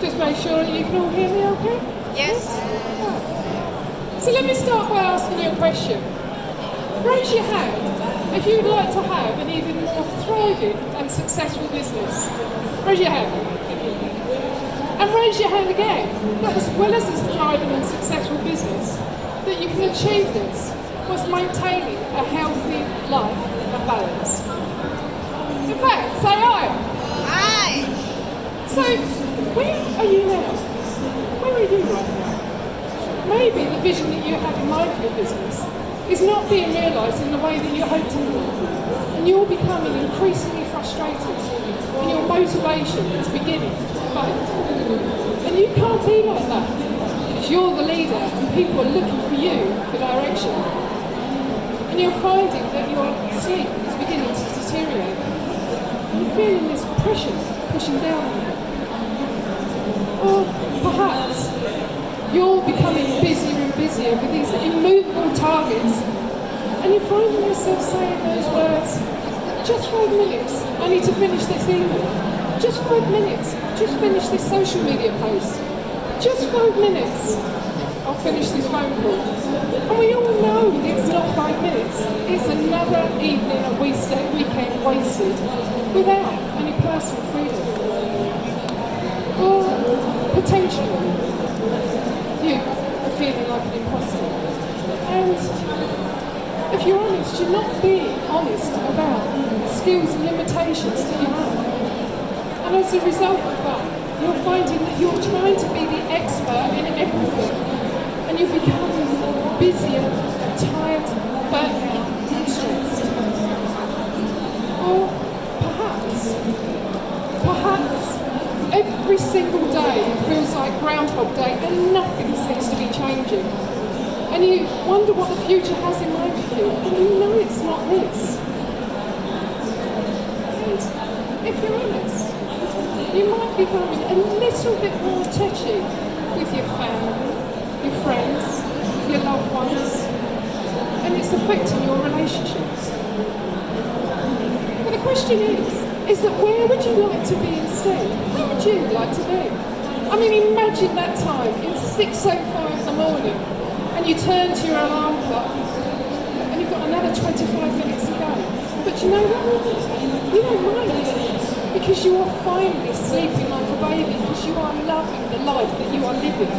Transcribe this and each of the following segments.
Just make sure that you can all hear me okay? Yes. So let me start by asking you a question. Raise your hand if you'd like to have an even more thriving and successful business. Raise your hand. And raise your hand again, that as well as this thriving and successful business, that you can achieve this whilst maintaining a healthy life and balance. In fact, say aye. Aye. So, where are you now? Where are you right now? Maybe the vision that you have in mind for your business is not being realised in the way that you hoped it would. And you're becoming increasingly frustrated, and your motivation is beginning to fade. And you can't be like that, because you're the leader and people are looking for you for direction. And you're finding that your sleep is beginning to deteriorate. You're feeling this pressure pushing down on you. Or perhaps you're becoming busier and busier with these immovable targets, and you're finding yourself saying those words, just 5 minutes, I need to finish this email. Just 5 minutes, just finish this social media post. Just 5 minutes, I'll finish this phone call. And we all know it's not 5 minutes, it's another evening and weekend wasted without any personal freedom. Or potentially, you are feeling like an imposter. And if you're honest, you're not being honest about skills and limitations that you have. And as a result of that, you're finding that you're trying to be the expert in everything. And you're becoming busier, tired, burnt out, and stressed. Or perhaps, every single day feels like Groundhog Day and nothing seems to be changing. And you wonder what the future has in mind for you, and you know it's not this. And if you're honest, you might be going a little bit more touchy with your family, your friends, your loved ones, and it's affecting your relationships. But the question is that where would you like to be instead? Where would you like to be? I mean, imagine that time, it's 6:05 in the morning, and you turn to your alarm clock, and you've got another 25 minutes to go. But you know what? You don't mind, because you are finally sleeping like a baby, because you are loving the life that you are living.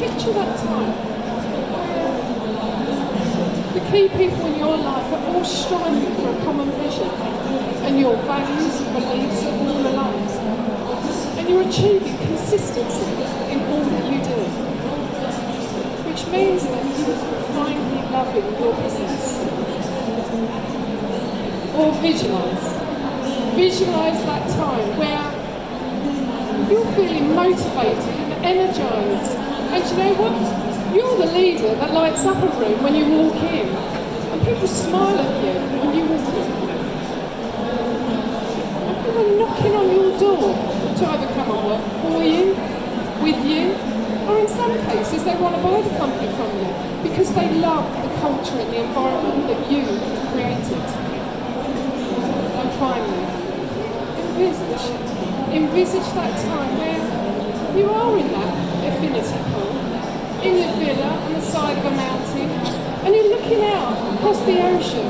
Picture that time where the key people in your life are all striving for a common vision, and your values and beliefs are all aligned, and you're achieving consistency in all that you do, which means that you are finally loving your business. Or visualise that time where you're feeling motivated and energised. And you know what? You're the leader that lights up a room when you walk in. And people smile at you when you walk in. And people are knocking on your door to either come and work for you, with you, or in some cases they want to buy the company from you because they love the culture and the environment that you have created. And finally, envisage that time where you are in that affinity pool, in the villa on the side of a mountain, and you're looking out across the ocean,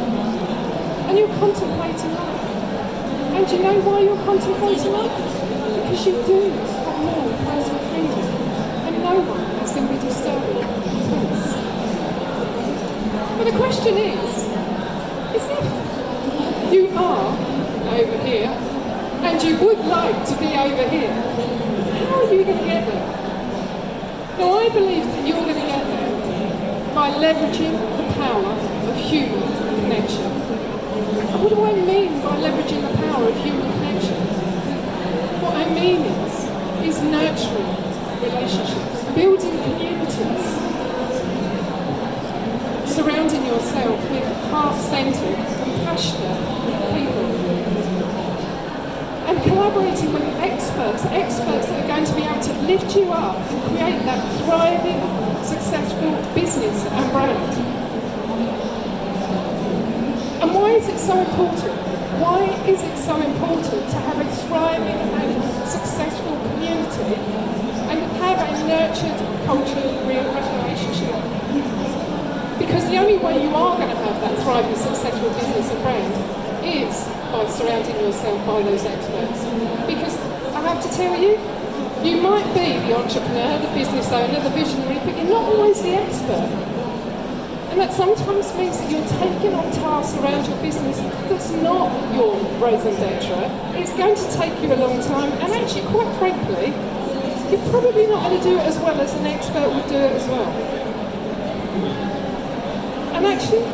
and you're contemplating life. And do you know why you're contemplating life? Because you do have more personal freedom, and no one is going to be disturbing your peace. But the question is if you are over here, and you would like to be over here, how are you going to get there? Now, I believe that you're going to get there by leveraging the power of human connection. And what do I mean by leveraging the power of human connection? What I mean is nurturing relationships, building communities, surrounding yourself with heart-centered, compassionate people, and collaborating with experts that are going to be able to lift you up and create that thriving, successful business and brand. And why is it so important? Why is it so important nurtured culture, real relationship. Because the only way you are going to have that thriving, successful business and brand is by surrounding yourself by those experts. Because I have to tell you, you might be the entrepreneur, the business owner, the visionary, but you're not always the expert. And that sometimes means that you're taking on tasks around your business that's not your raison d'etre. It's going to take you a long time, and actually, quite frankly, you're probably not going to do it as well as an expert would do it as well. And actually,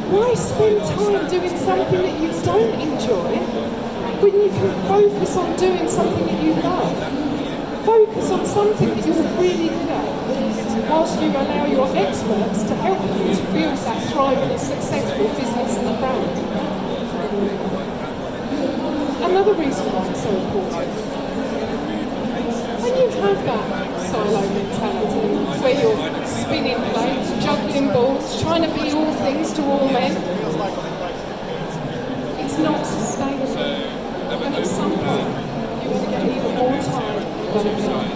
why spend time doing something that you don't enjoy when you can focus on doing something that you love? Focus on something that you're really good at, whilst you allow your experts to help you to build that thriving and successful business and brand. Another reason why it's so important, when you have that silo mentality, where you're spinning plates, juggling balls, trying to be all things to all men, it's not sustainable. And at some point, you're going to get even more time than enough.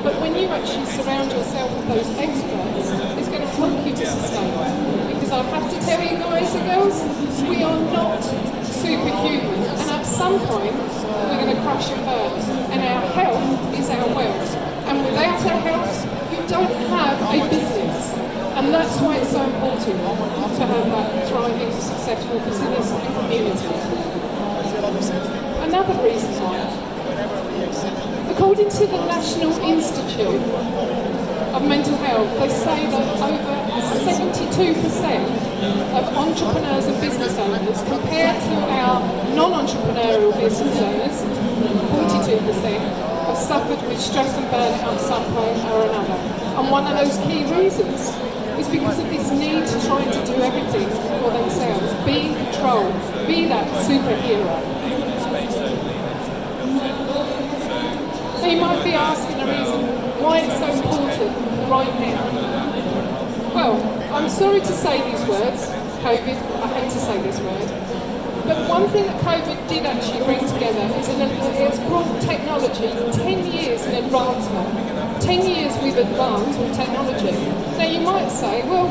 But when you actually surround yourself with those experts, it's going to help you to sustain it. Because I have to tell you guys and girls, we are not superhuman. And at some point, we're going to crash and burn. And our health is our wealth. And without our health, you don't have a business. And that's why it's so important to have that thriving, successful business and community. Another reason why, according to the National Institute of Mental Health, they say that over 72% of entrepreneurs and business owners, compared to our non-entrepreneurial business owners, 42%, have suffered with stress and burnout at some point or another. And one of those key reasons is because of this need to try to do everything for themselves, be in control, be that superhero. So you might be asking the reason why it's so important right now. Well, I'm sorry to say these words, COVID, I hate to say this word, but one thing that COVID did actually bring together is it's brought technology 10 years in advancement. 10 years we've advanced with technology. Now you might say, well,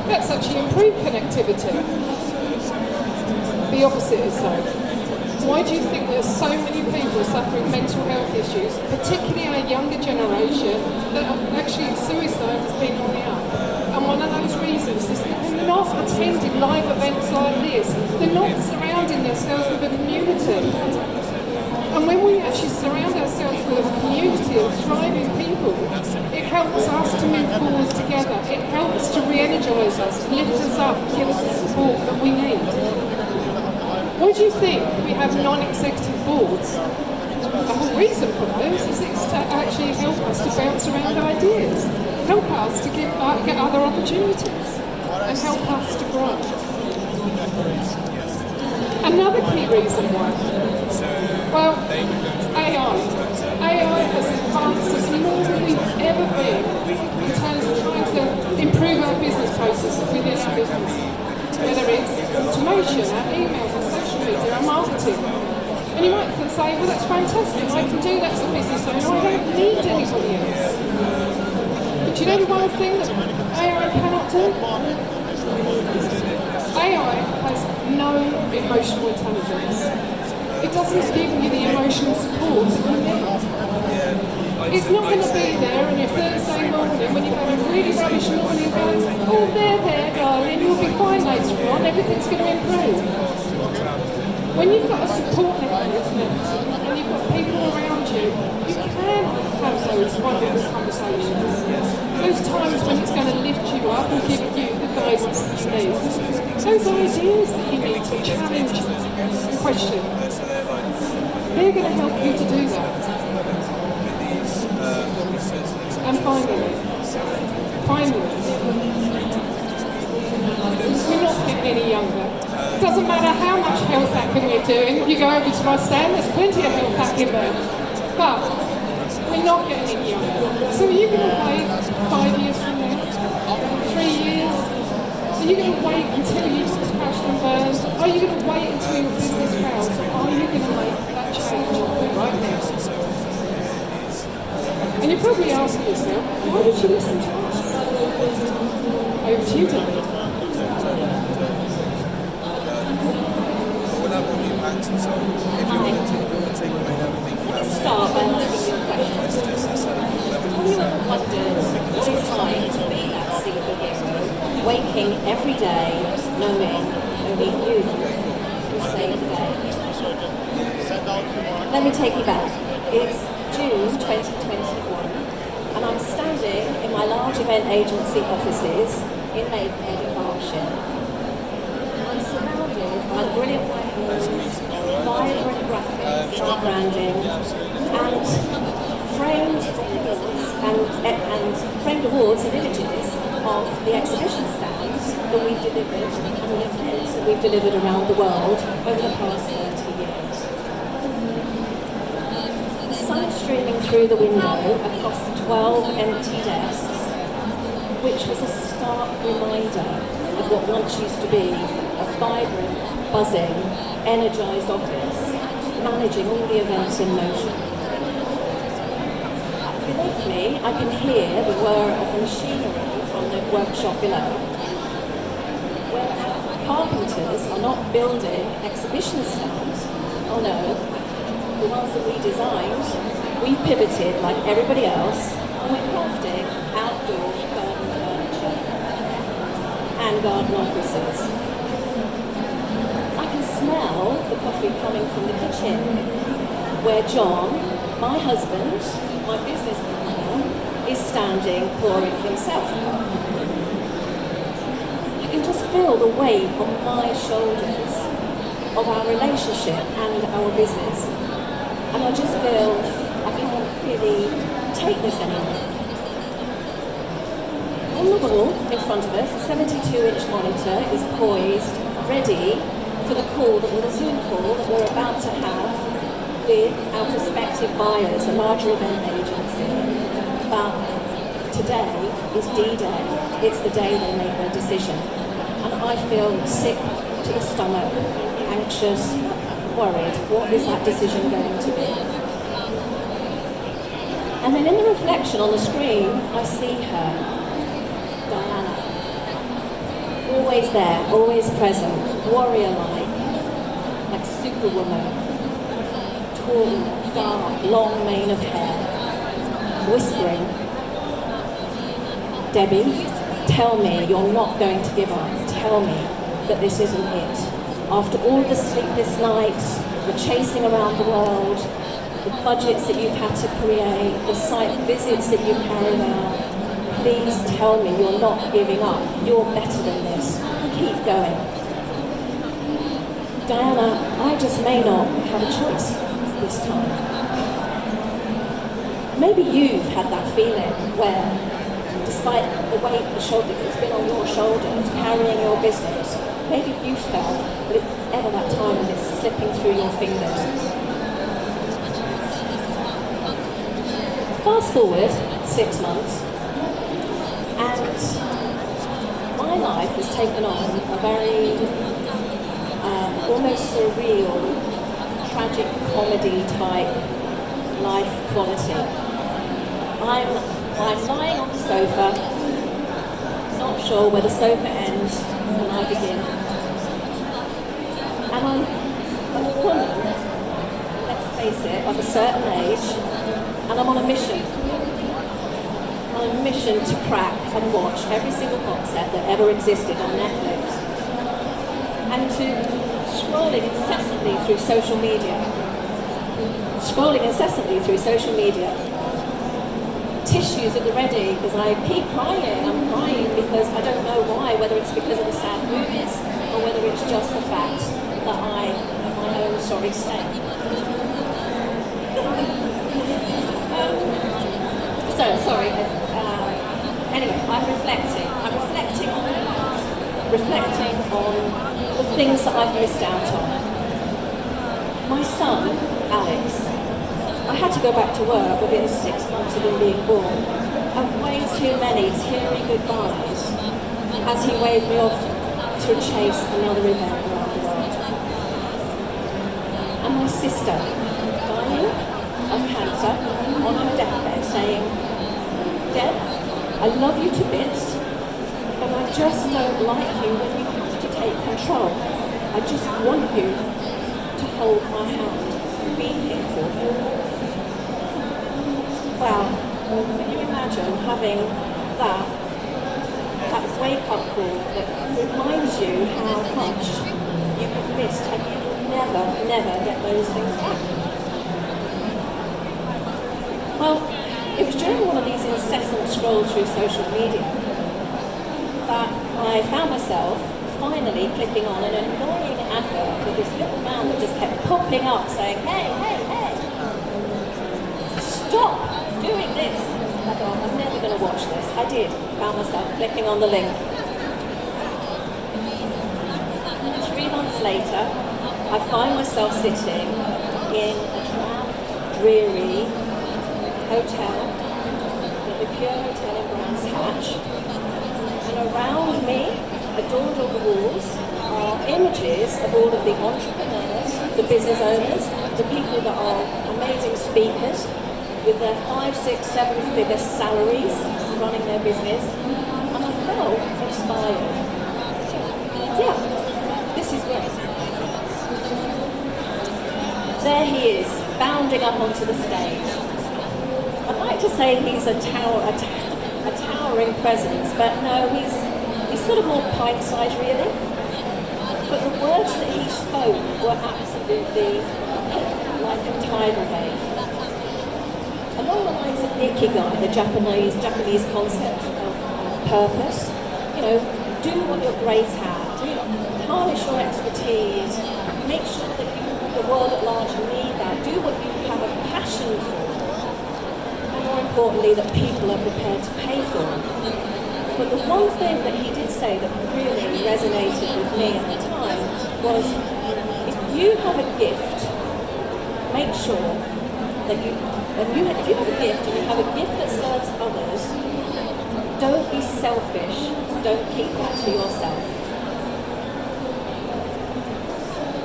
that's actually improved connectivity. The opposite is so. Why do you think there's so many people suffering mental health issues, particularly our younger generation, that actually suicide has been on the up? And one of those reasons is that they're not attending live events like this. They're not surrounding themselves with a community. And when we actually surround ourselves with a community of thriving people, it helps us to move forward together. It helps to re-energise us, lift us up, give us the support that we need. Why do you think we have non-executive boards? The whole reason for those is it's to actually help us to bounce around ideas, help us to get other opportunities, and help us to grow. Another key reason why, well, AI. AI has advanced us more than we've ever been in terms of trying to improve our business processes within our business. Whether it's automation, our emails, our social media, our marketing. And you might say, well, that's fantastic, I can do that as a business owner, I don't need anybody else. But you know the one thing that AI cannot do? AI has no emotional intelligence. It doesn't give you the emotional support that you need. It's not going to be there on your Thursday morning when you've had a really rubbish morning going, oh, there, darling, you'll be fine later on, everything's going to improve. When you've got a support network and you've got people around you, you can have those wonderful conversations. Those times when it's going to lift you up and give you the guidance that you need. Those ideas that you need to challenge and question. They're going to help you to do that. And finally, we're not getting any younger. It doesn't matter how much health hacking we're doing. If you go over to my stand, there's plenty of health hacking there. But we're not getting any younger. So are you going to wait 5 years from now? 3 years? Are you going to wait until you crash and burn? Are you going to wait until your business fails? Or are you going to make that change right now? ask yourself, why did she listen to us? Over to you, David. Well, that will be impacted, so if you wanted to take away everything about Start by asking your question. I suggest instead of Have you ever wondered what it's like to be that superhero, waking every day knowing only you will save the day? Let me take you back. It's June 2021 and I'm standing in my large event agency offices in Maidenhead in Berkshire. I'm surrounded by brilliant white walls, vibrant graphics, and branding, and framed awards and images of the exhibition stands that we've delivered and the events that we've delivered around the world over the past 30 years. The sun is streaming through the window across the 12 empty desks, which was a stark reminder of what once used to be a vibrant, buzzing, energised office, managing all the events in motion. Beneath me, I can hear the whir of the machinery from the workshop below, where carpenters are not building exhibition stands. Oh no, the ones that we designed, we pivoted like everybody else, and we're crafting outdoor garden furniture and garden offices. I can smell the coffee coming from the kitchen, where John, my husband, my business partner, is standing pouring himself. I can just feel the weight on my shoulders of our relationship and our business. And I just feel I can't really take this anymore. On the wall in front of us, a 72-inch monitor is poised, ready for the call, the Zoom call that we're about to have with our prospective buyers, a larger event agency. But today is D-Day. It's the day they make their decision. And I feel sick to the stomach, anxious, worried. What is that decision going to be? And then in the reflection on the screen, I see her, Diana. Always there, always present, warrior-like, like superwoman. Tall, dark, long mane of hair, whispering, Debbie, tell me you're not going to give up. Tell me that this isn't it. After all the sleepless nights, the chasing around the world, the budgets that you've had to create, the site visits that you've carried out, please tell me you're not giving up. You're better than this. Keep going. Diana, I just may not have a choice this time. Maybe you've had that feeling where, despite the weight that's been on your shoulders, carrying your business, maybe you felt that it's ever that time when it's slipping through your fingers. Fast forward 6 months, and my life has taken on a very almost surreal, tragic comedy type life quality. I'm lying on the sofa, not sure where the sofa ends and I begin. And I'm a woman, let's face it, of a certain age, and I'm on a mission. On a mission to crack and watch every single box set that ever existed on Netflix. And to scrolling incessantly through social media. Tissues at the ready because I keep crying. I'm crying because I don't know why, whether it's because of the sad movies or whether it's just the fact that I am my own sorry state. Anyway, I'm reflecting on the things that I've missed out on. My son, Alex, I had to go back to work within 6 months of him being born, and way too many teary goodbyes as he waved me off to chase another event around the world. And my sister, dying of cancer, on her deathbed, saying, Deb, I love you to bits, but I just don't like you when you have to take control. I just want you to hold my hand and be here for me. Well, can you imagine having that wake-up call that reminds you how much you have missed and you will never get those things back? Well, it was during one of these incessant scrolls through social media that I found myself finally clicking on an annoying advert with this little man that just kept popping up saying, hey, stop doing this. I thought, I'm never going to watch this. I did. Found myself clicking on the link. 3 months later, I find myself sitting in a drab, dreary hotel, the Pure Hotel in Brands Hatch, and around me, adorned on the walls, are images of all of the entrepreneurs, the business owners, the people that are amazing speakers with their 5, 6, 7-figure salaries running their business, and I felt inspired. Yeah, this is great. There he is, bounding up onto the stage. I'd like to say he's a towering presence, but no, he's sort of more pint-sized really. But the words that he spoke were absolutely like a tidal wave. Along the lines of Ikigai, the Japanese concept of purpose, do what you're great at, harness your expertise, make sure that the world at large need that, do what you have a passion for, and more importantly, that people are prepared to pay for. But the one thing that he did say that really resonated with me at the time was, if you have a gift, make sure that if you have a gift and you have a gift that serves others, don't be selfish, don't keep that to yourself.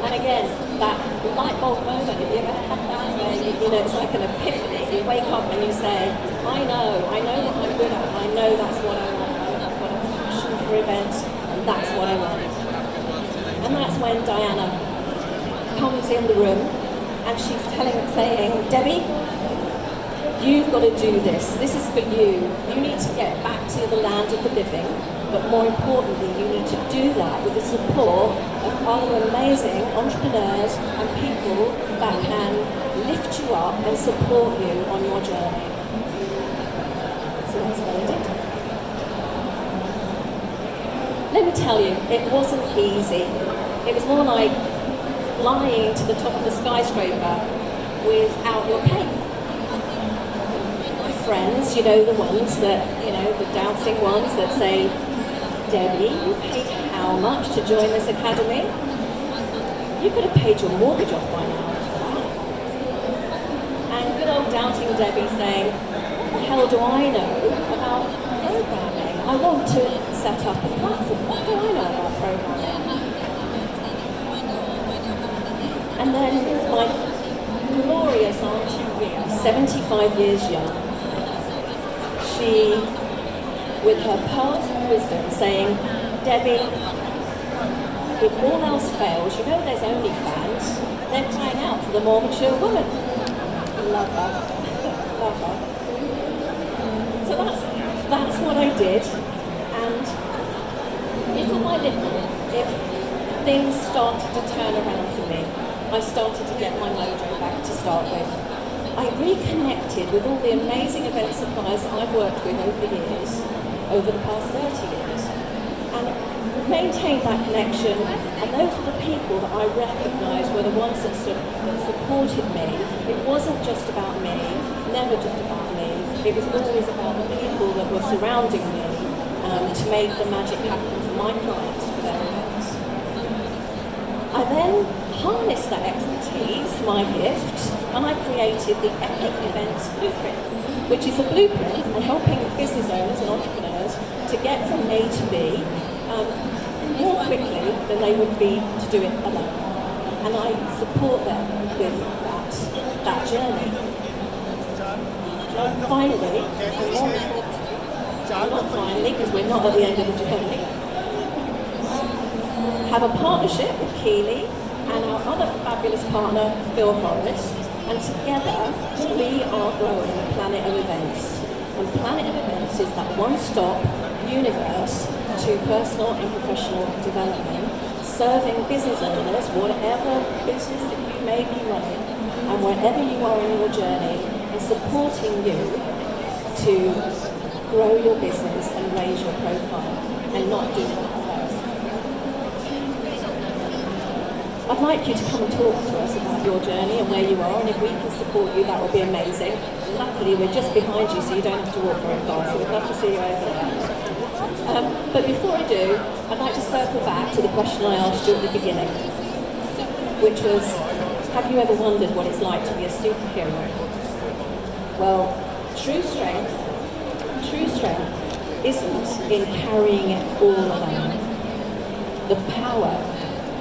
And again, that light bulb moment, have you ever had that where it's like an epiphany, you wake up and you say, I know what I'm good at, I know that's what I want, I've got a passion for events, and that's what I want. And that's when Diana comes in the room and she's saying, Debbie, you've got to do this. This is for you. You need to get back to the land of the living, but more importantly, you need to do that with the support of other amazing entrepreneurs and people that can lift you up and support you on your journey. So that's what I did. Let me tell you, it wasn't easy. It was more like flying to the top of the skyscraper without your cape. My friends, the ones that, the doubting ones that say, Debbie, you paid how much to join this academy? You could have paid your mortgage off by now. And good old doubting Debbie saying, what the hell do I know about programming? I want to set up a platform. What do I know about programming? And then my glorious Auntie Rhea, 75 years young, she, with her pearls of wisdom, saying, Debbie, if all else fails, there's OnlyFans, they're crying out for the more mature woman. Love her. Love her. So that's what I did, and little by little, if things started to turn around for me, I started to get my mojo back to start with. I reconnected with all the amazing event suppliers I've worked with over the years, over the past 30 years, and maintained that connection, and those were the people that I recognised were the ones that supported me. It wasn't just about me, never just about me, it was always about the people that were surrounding me to make the magic happen for my clients for their events. I then harnessed that expertise, my gift, and I created the Epic Events Blueprint, which is a blueprint for helping business owners and entrepreneurs to get from A to B more quickly than they would be to do it alone. And I support them with that journey. And finally, Not finally, because we're not at the end of the journey. Have a partnership with Keeley and our other fabulous partner, Phil Morris, and together we are growing Planet of Events. And Planet of Events is that one-stop universe to personal and professional development, serving business owners, whatever business that you may be running, and wherever you are in your journey, and supporting you to grow your business and raise your profile, and not do that alone. I'd like you to come and talk to us about your journey and where you are, and if we can support you, that would be amazing. Luckily, we're just behind you, so you don't have to walk very far, so we'd love to see you over there. But before I do, I'd like to circle back to the question I asked you at the beginning, which was, have you ever wondered what it's like to be a superhero? Well, true strength isn't in carrying it all alone. The power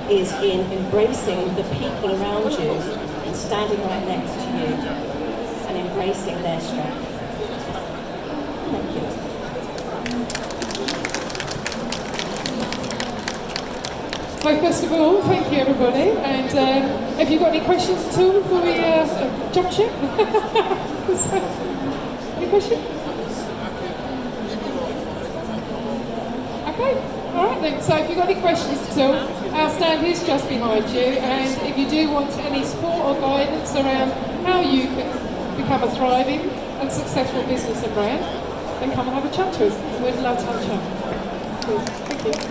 is in embracing the people around you and standing right next to you and embracing their strength. Thank you. Well, first of all, thank you everybody. And have you got any questions at all before we jump ship? Any questions? Okay, all right then. So if you've got any questions at all, our stand is just behind you. And if you do want any support or guidance around how you can become a thriving and successful business and brand, then come and have a chat to us. We'd love to have a chat. Cool. Thank you.